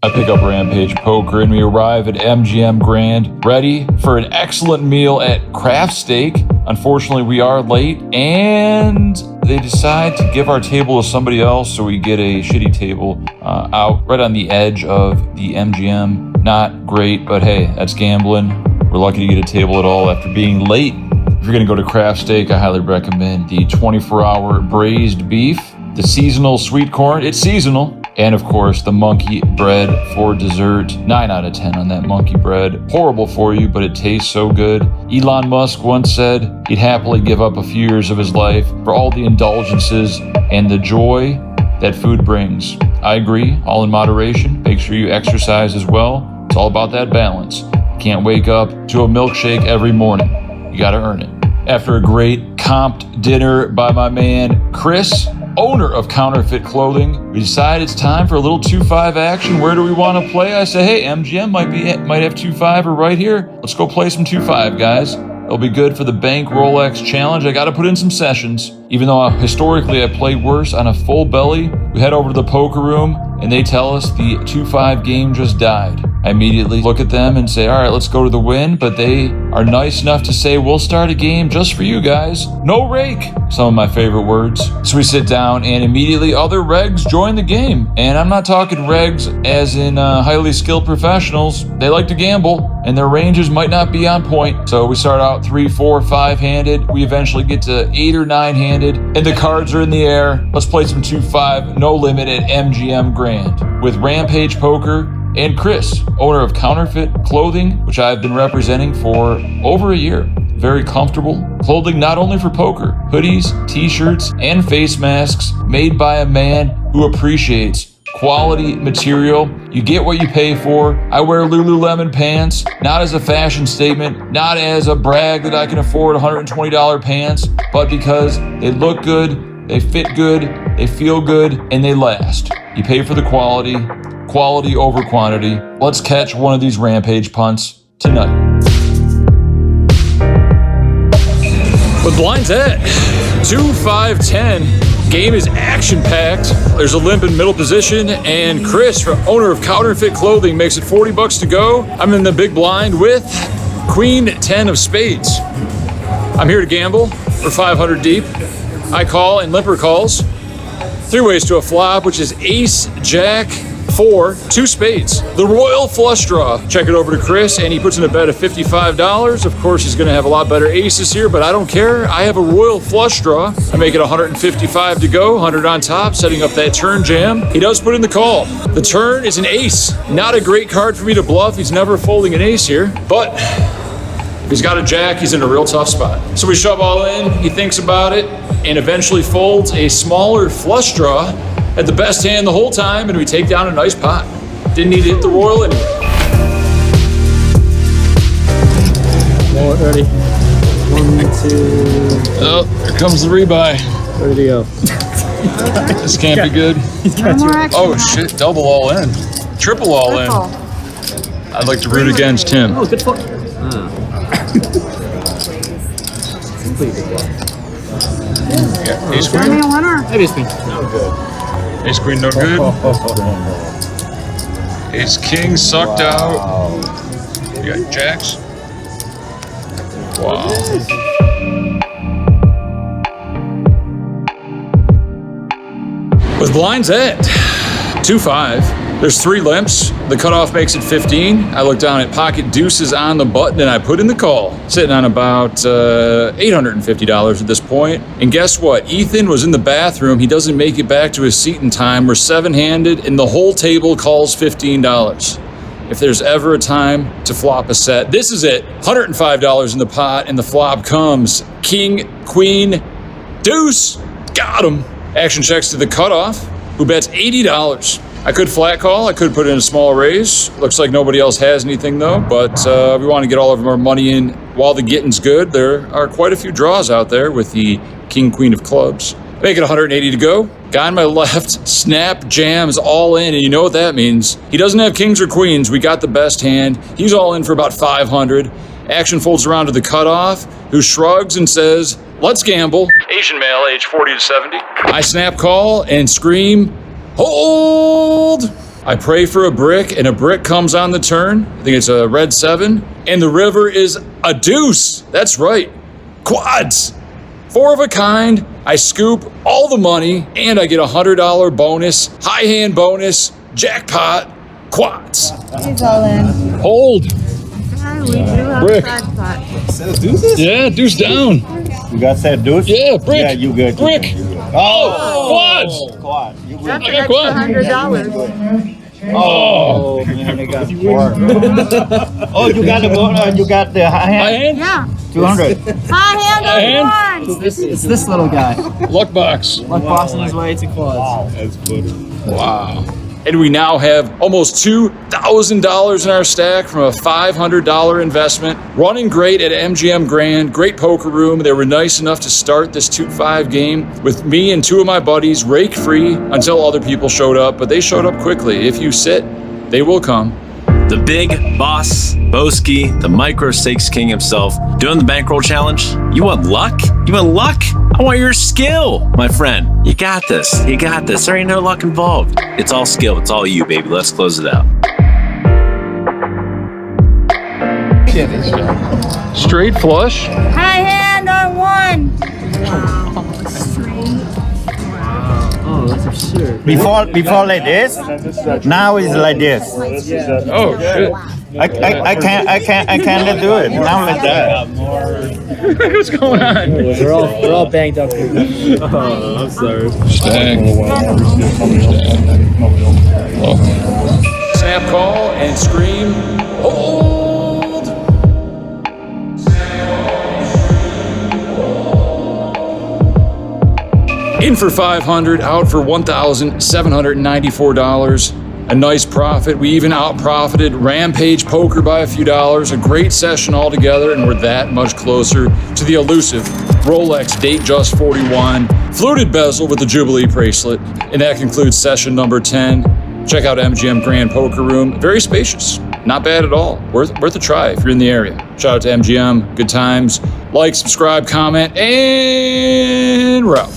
I pick up Rampage Poker and we arrive at MGM Grand, ready for an excellent meal at Craft Steak. Unfortunately, we are late and they decide to give our table to somebody else, so we get a shitty table out right on the edge of the MGM. Not great, but hey, that's gambling. We're lucky to get a table at all after being late. If you're gonna go to Craft Steak, I highly recommend the 24-hour braised beef, the seasonal sweet corn, it's seasonal, and of course the monkey bread for dessert. 9 out of 10 on that monkey bread. Horrible for you, but it tastes so good. Elon Musk once said he'd happily give up a few years of his life for all the indulgences and the joy that food brings. I agree, all in moderation. Make sure you exercise as well. It's all about that balance. You can't wake up to a milkshake every morning. You gotta earn it. After a great comped dinner by my man Chris, owner of Counterfeit Clothing, we decide it's time for a little 2-5 action. Where do we want to play? I say, hey, MGM might have 2-5 or right here. Let's go play some 2-5, guys. It'll be good for the BankRollex challenge. I got to put in some sessions. Even though historically I play worse on a full belly, we head over to the poker room and they tell us the 2-5 game just died. I immediately look at them and say, all right, let's go to the win. But they are nice enough to say, we'll start a game just for you guys. No rake. Some of my favorite words. So we sit down and immediately other regs join the game. And I'm not talking regs as in highly skilled professionals. They like to gamble and their ranges might not be on point. So we start out 3, 4, 5-handed. We eventually get to 8 or 9-handed and the cards are in the air. Let's play some 2-5 no limit at MGM Grand with Rampage Poker and Chris, owner of Counterfeit Clothing, which I've been representing for over a year. Very comfortable clothing, not only for poker, hoodies, t-shirts, and face masks made by a man who appreciates quality material. You get what you pay for. I wear Lululemon pants, not as a fashion statement, not as a brag that I can afford $120 pants, but because they look good, they fit good, they feel good, and they last. You pay for the quality. Quality over quantity. Let's catch one of these Rampage punts tonight. With blinds at 2, 5, 10. Game is action-packed. There's a limp in middle position, and Chris, owner of Counterfeit Clothing, makes it $40 to go. I'm in the big blind with Queen 10 of spades. I'm here to gamble. We're 500 deep. I call and limper calls. 3 ways to a flop, which is ace, jack, 4, 2 spades. The royal flush draw. Check it over to Chris and he puts in a bet of $55. Of course, he's gonna have a lot better aces here, but I don't care. I have a royal flush draw. I make it 155 to go, 100 on top, setting up that turn jam. He does put in the call. The turn is an ace. Not a great card for me to bluff. He's never folding an ace here, but if he's got a jack, he's in a real tough spot. So we shove all in, he thinks about it, and eventually folds a smaller flush draw at the best hand the whole time, and we take down a nice pot. Didn't need to hit the royal anyway. More ready. 1, 2. Oh, here comes the rebuy. Where did he go? This can't be good. Oh shit, double all in. Triple all in. I'd like to root against him. Oh, good foot. Yeah, ace queen. Maybe it's me. No good. Ace queen no good. Ace king sucked out. You got jacks. Wow. With blinds at 2-5. There's 3 limps. The cutoff makes it 15. I look down at pocket deuces on the button and I put in the call. Sitting on about $850 at this point. And guess what? Ethan was in the bathroom. He doesn't make it back to his seat in time. We're 7-handed and the whole table calls $15. If there's ever a time to flop a set, this is it. $105 in the pot and the flop comes king, queen, deuce. Got him. Action checks to the cutoff, who bets $80. I could flat call, I could put in a small raise. Looks like nobody else has anything though, but we want to get all of our money in while the getting's good. There are quite a few draws out there with the king, queen of clubs. Make it 180 to go. Guy on my left, snap jams all in, and you know what that means. He doesn't have kings or queens. We got the best hand. He's all in for about 500. Action folds around to the cutoff, who shrugs and says, let's gamble. Asian male, age 40 to 70. I snap call and scream, hold! I pray for a brick, and a brick comes on the turn. I think it's a red 7. And the river is a deuce. That's right. Quads. 4 of a kind. I scoop all the money, and I get a $100 bonus, high hand bonus, jackpot, quads. He's all in. Hold. Yeah, we do have Brick. a jackpot. Deuces? Yeah, deuce down. You got that deuce? Yeah, brick. Yeah, you good. Brick. You good. Oh, quads. Quad. You good. That's an I got extra quad. $100. Oh, Man, I got 4. Oh, you got the you got the high high hand? hand. Yeah. 200. High hand High on hand? one. It's this little guy. Luck box. Like bossing his way to quads. That's good. Wow. And we now have almost $2,000 in our stack from a $500 investment. Running great at MGM Grand, great poker room. They were nice enough to start this 2-5 game with me and 2 of my buddies, rake free until other people showed up, but they showed up quickly. If you sit, they will come. The big boss, Boski, the micro stakes king himself, doing the bankroll challenge. You want luck? You want luck? I want your skill, my friend. You got this. You got this. There ain't no luck involved. It's all skill. It's all you, baby. Let's close it out. Straight flush. High hand on one. Oh, that's absurd. Before like this, now it's like this. Oh shit. I can't do it. Now like that. What's going on? We're all banged up here. Oh, I'm sorry. Stack. Snap call and scream. Hold. In for 500, out for $1,794. A nice profit. We even out-profited Rampage Poker by a few dollars. A great session altogether, and we're that much closer to the elusive Rolex Datejust 41, fluted bezel with the Jubilee bracelet. And that concludes session number 10. Check out MGM Grand Poker Room. Very spacious. Not bad at all. Worth a try if you're in the area. Shout out to MGM. Good times. Like, subscribe, comment, and we're out.